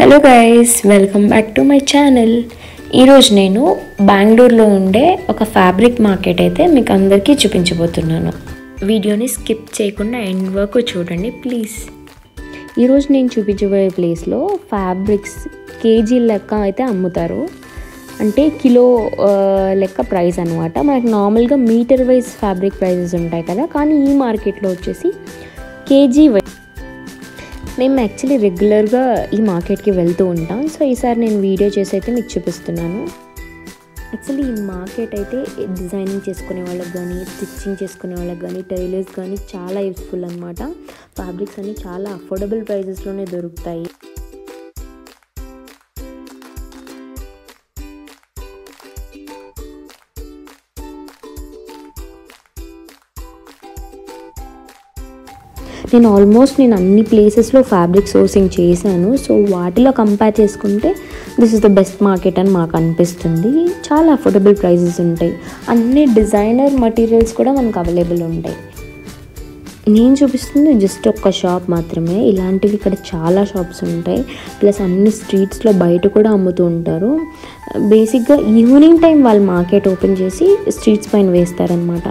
Hello guys, welcome back to my channel. ఈరోజు నేను బెంగళూరులో ఉండే ఒక ఫ్యాబ్రిక్ మార్కెట్ అయితే మీకు అందరికీ చూపించబోతున్నాను. వీడియోని స్కిప్ చేయకుండా ఎండ్ వరకు చూడండి ప్లీజ్. ఈరోజు నేను చూపించబోయే ప్లేస్లో ఫ్యాబ్రిక్స్ కేజీ లెక్క అయితే అమ్ముతారు. అంటే కిలో లెక్క ప్రైస్ అనమాట. మనకు నార్మల్గా మీటర్ వైజ్ ఫ్యాబ్రిక్ ప్రైజెస్ ఉంటాయి కదా, కానీ ఈ మార్కెట్లో వచ్చేసి కేజీ వైజ్. మేము యాక్చువల్లీ రెగ్యులర్గా ఈ మార్కెట్కి వెళ్తూ ఉంటాం. సో ఈసారి నేను వీడియో చేసి అయితే మీకు చూపిస్తున్నాను. యాక్చువల్లీ ఈ మార్కెట్ అయితే డిజైనింగ్ చేసుకునే వాళ్ళకి కానీ, స్టిచ్చింగ్ చేసుకునే వాళ్ళకి కానీ, టైలర్స్ కానీ చాలా యూస్ఫుల్ అనమాట. ఫ్యాబ్రిక్స్ అన్నీ చాలా అఫోర్డబుల్ ప్రైజెస్లోనే దొరుకుతాయి. నేను అన్ని ప్లేసెస్లో ఫ్యాబ్రిక్ సోర్సింగ్ చేశాను. సో వాటిలో కంపేర్ చేసుకుంటే this is the best market అని మాకు అనిపిస్తుంది. చాలా అఫోర్డబుల్ ప్రైజెస్ ఉంటాయి. అన్ని డిజైనర్ మటీరియల్స్ కూడా మనకు అవైలబుల్ ఉంటాయి. నేను చూపిస్తుంది జస్ట్ ఒక్క షాప్ మాత్రమే. ఇలాంటివి ఇక్కడ చాలా షాప్స్ ఉంటాయి. ప్లస్ అన్ని స్ట్రీట్స్లో బయట కూడా అమ్ముతూ ఉంటారు. బేసిక్గా ఈవినింగ్ టైం వాళ్ళు మార్కెట్ ఓపెన్ చేసి స్ట్రీట్స్ పైన వేస్తారనమాట.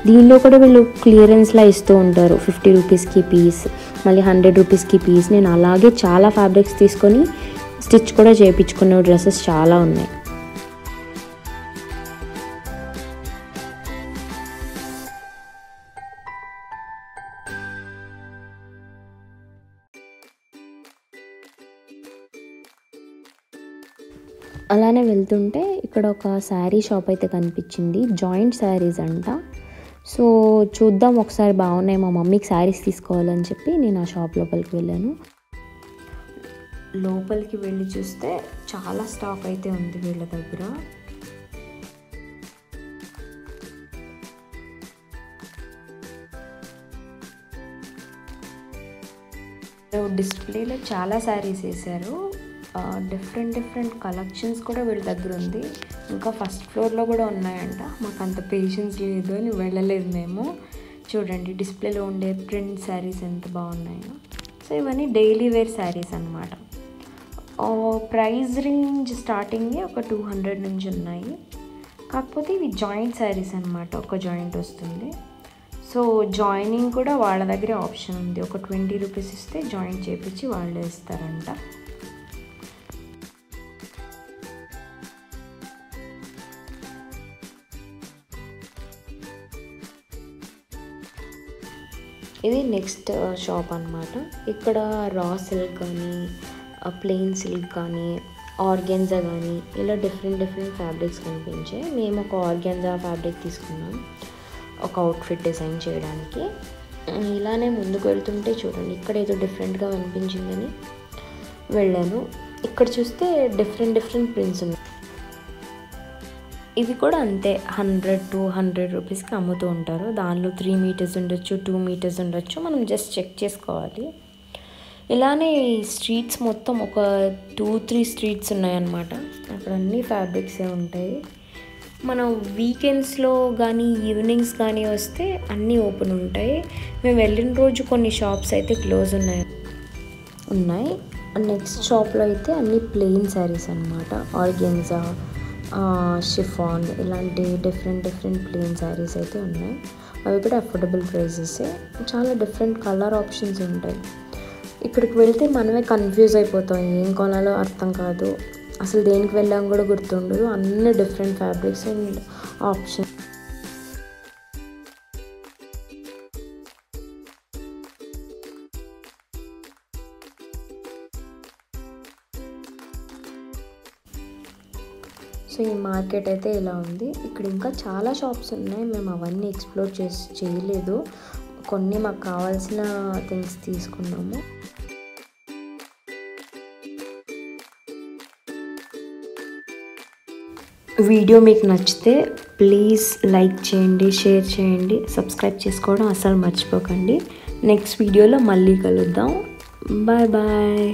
దీనిలో కూడా వీళ్ళు క్లియరెన్స్లా ఇస్తూ ఉంటారు. 50 రూపీస్కి పీస్, మళ్ళీ 100 రూపీస్కి పీస్. నేను అలాగే చాలా ఫ్యాబ్రిక్స్ తీసుకొని స్టిచ్ కూడా చేయించుకున్న డ్రెస్సెస్ చాలా ఉన్నాయి. అలానే వెళ్తుంటే ఇక్కడ ఒక శారీ షాప్ అయితే కనిపించింది. జాయింట్ శారీస్ అంట. సో చూద్దాం ఒకసారి, బాగున్నాయి. మా మమ్మీకి శారీస్ తీసుకోవాలని చెప్పి నేను ఆ షాప్ లోపలికి వెళ్ళాను. లోపలికి వెళ్ళి చూస్తే చాలా స్టాక్ అయితే ఉంది వీళ్ళ దగ్గర. డిస్ప్లేలో చాలా శారీస్ వేశారు. డిఫరెంట్ కలెక్షన్స్ కూడా వీళ్ళ దగ్గర ఉంది. ఇంకా ఫస్ట్ ఫ్లోర్లో కూడా ఉన్నాయంట. మాకు అంత పేషెన్స్ లేదు అని వెళ్ళలేదు మేము. చూడండి డిస్ప్లేలో ఉండే ప్రింట్ శారీస్ ఎంత బాగున్నాయో. సో ఇవన్నీ డైలీ వేర్ శారీస్ అనమాట. ప్రైస్ రేంజ్ స్టార్టింగే ఒక 200 నుంచి ఉన్నాయి. కాకపోతే ఇవి జాయింట్ శారీస్ అనమాట. ఒక జాయింట్ వస్తుంది. సో జాయినింగ్ కూడా వాళ్ళ దగ్గరే ఆప్షన్ ఉంది. ఒక 20 రూపీస్ ఇస్తే జాయింట్ చేయించి వాళ్ళే ఇస్తారంట. ఇది నెక్స్ట్ షాప్ అనమాట. ఇక్కడ రా సిల్క్ కానీ, ప్లెయిన్ సిల్క్ కానీ, ఆర్గాన్జా కానీ ఇలా డిఫరెంట్ ఫ్యాబ్రిక్స్ కనిపించాయి. మేము ఒక ఆర్గాన్జా ఫ్యాబ్రిక్ తీసుకున్నాం ఒక అవుట్ఫిట్ డిజైన్ చేయడానికి. ఇలానే ముందుకు వెళ్తుంటే చూడండి ఇక్కడ ఏదో డిఫరెంట్గా అనిపించిందని వెళ్ళాను. ఇక్కడ చూస్తే డిఫరెంట్ ప్రింట్స్ ఉన్నాయి. ఇవి కూడా అంతే 100 to 100 రూపీస్కి అమ్ముతూ ఉంటారు. దానిలో 3 మీటర్స్ ఉండొచ్చు, 2 మీటర్స్ ఉండొచ్చు. మనం జస్ట్ చెక్ చేసుకోవాలి. ఇలానే స్ట్రీట్స్ మొత్తం ఒక 2-3 స్ట్రీట్స్ ఉన్నాయన్నమాట. అక్కడ అన్ని ఫ్యాబ్రిక్సే ఉంటాయి. మనం వీకెండ్స్లో కానీ ఈవినింగ్స్ కానీ వస్తే అన్నీ ఓపెన్ ఉంటాయి. మేము వెళ్ళిన రోజు కొన్ని షాప్స్ అయితే క్లోజ్ ఉన్నాయి. నెక్స్ట్ షాప్లో అయితే అన్ని ప్లెయిన్ శారీస్ అనమాట. ఆర్గాన్జా, షిఫాన్ ఇలాంటి డిఫరెంట్ ప్లెయిన్ శారీస్ అయితే ఉన్నాయి. అవి కూడా అఫోర్డబుల్ ప్రైజెసే. చాలా డిఫరెంట్ కలర్ ఆప్షన్స్ ఉంటాయి. ఇక్కడికి వెళ్తే మనమే కన్ఫ్యూజ్ అయిపోతాం. ఏం కొనాలో అర్థం కాదు. అసలు దేనికి వెళ్ళాం కూడా గుర్తుండదు. అన్ని different fabrics and options. So ఈ మార్కెట్ అయితే ఇలా ఉంది. ఇక్కడ ఇంకా చాలా షాప్స్ ఉన్నాయి. మేము అవన్నీ ఎక్స్ప్లోర్ చేయలేదు. కొన్ని మాకు కావాల్సిన థింగ్స్ తీసుకున్నాము. వీడియో మీకు నచ్చితే ప్లీజ్ లైక్ చేయండి, షేర్ చేయండి, సబ్స్క్రైబ్ చేసుకోవడం అసలు మర్చిపోకండి. నెక్స్ట్ వీడియోలో మళ్ళీ కలుద్దాం. బాయ్.